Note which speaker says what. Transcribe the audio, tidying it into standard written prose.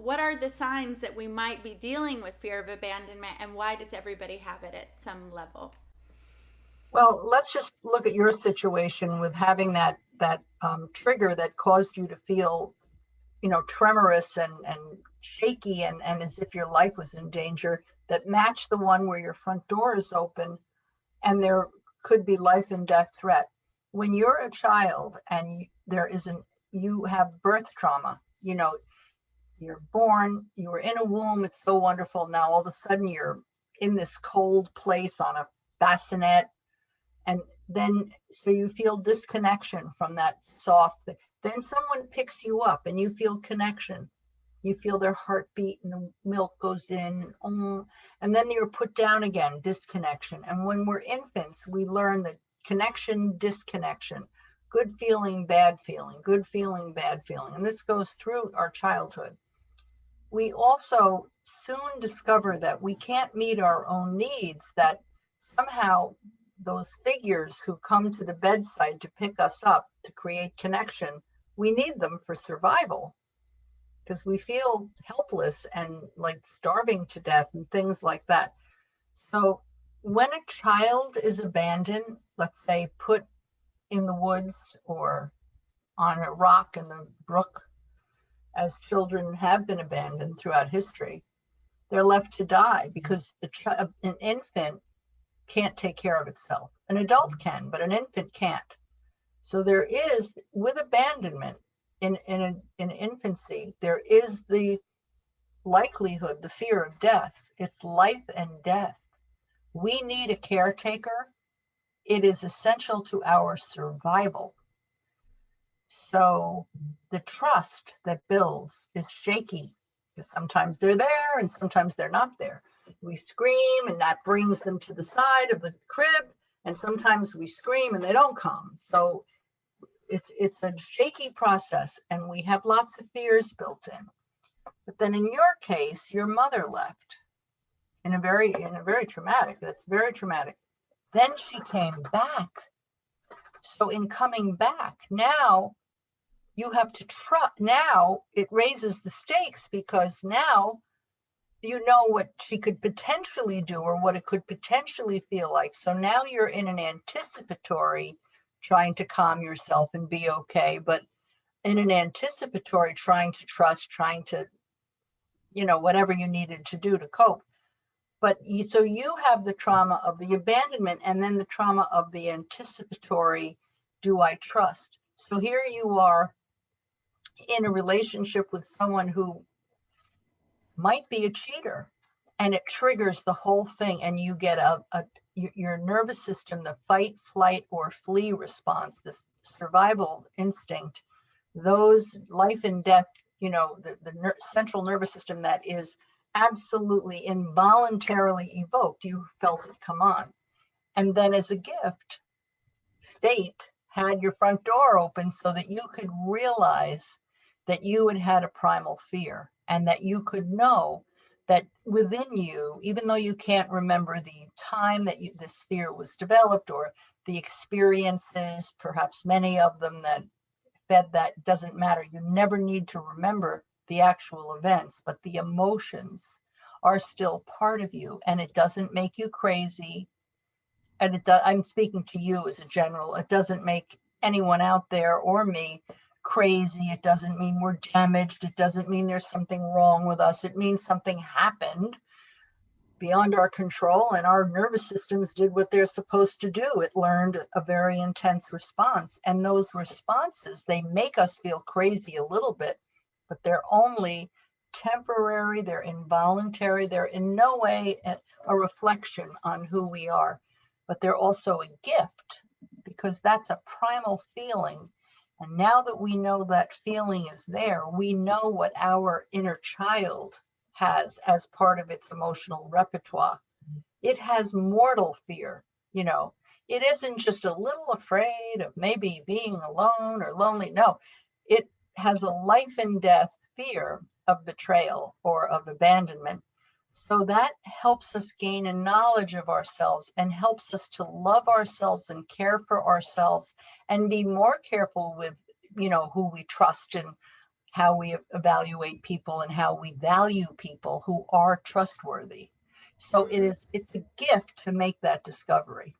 Speaker 1: what are the signs that we might be dealing with fear of abandonment, and why does everybody have it at some level?
Speaker 2: Well, let's just look at your situation with having that trigger that caused you to feel, tremorous and shaky and as if your life was in danger. That matched the one where your front door is open and there could be life and death threat. When you're a child and there isn't, you have birth trauma. You're born, you were in a womb, it's so wonderful. Now all of a sudden you're in this cold place on a bassinet, and then so you feel disconnection from that soft. Then someone picks you up and you feel connection. You feel their heartbeat and the milk goes in, and then you're put down again, disconnection. And when we're infants, we learn that connection, disconnection, good feeling, bad feeling, good feeling, bad feeling. And this goes through our childhood. We also soon discover that we can't meet our own needs, that somehow those figures who come to the bedside to pick us up, to create connection, we need them for survival because we feel helpless and like starving to death and things like that. So when a child is abandoned, let's say put in the woods or on a rock in the brook, as children have been abandoned throughout history, they're left to die because an infant can't take care of itself. An adult can, but an infant can't. So there is, with abandonment in infancy, there is the likelihood, the fear of death. It's life and death. We need a caretaker. It is essential to our survival. So the trust that builds is shaky because sometimes they're there and sometimes they're not there. We scream and that brings them to the side of the crib, and sometimes we scream and they don't come. So it's a shaky process, and we have lots of fears built in. But then in your case, your mother left in a very traumatic. That's very traumatic. Then she came back. So in coming back, now you have to trust. Now it raises the stakes because now you know what she could potentially do or what it could potentially feel like. So now you're in an anticipatory trying to calm yourself and be okay, but in an anticipatory trying to trust, trying to, whatever you needed to do to cope. But so you have the trauma of the abandonment and then the trauma of the anticipatory, do I trust? So here you are in a relationship with someone who might be a cheater, and it triggers the whole thing, and you get your nervous system, the fight, flight, or flee response, this survival instinct, those life and death, the central nervous system that is absolutely involuntarily evoked. You felt it come on. And then as a gift, fate had your front door open so that you could realize that you had had a primal fear and that you could know that within you, even though you can't remember the time that this fear was developed or the experiences, perhaps many of them that fed that, doesn't matter. You never need to remember the actual events, but the emotions are still part of you, and it doesn't make you crazy. And I'm speaking to you as a general. It doesn't make anyone out there or me crazy. It doesn't mean we're damaged. It doesn't mean there's something wrong with us. It means something happened beyond our control and our nervous systems did what they're supposed to do. It learned a very intense response. And those responses, they make us feel crazy a little bit, but they're only temporary, they're involuntary, they're in no way a reflection on who we are, but they're also a gift because that's a primal feeling. And now that we know that feeling is there, we know what our inner child has as part of its emotional repertoire. It has mortal fear. It isn't just a little afraid of maybe being alone or lonely. No, it has a life and death fear of betrayal or of abandonment. So that helps us gain a knowledge of ourselves and helps us to love ourselves and care for ourselves and be more careful with, who we trust and how we evaluate people and how we value people who are trustworthy. So
Speaker 1: Mm.
Speaker 2: it's a gift to make that discovery.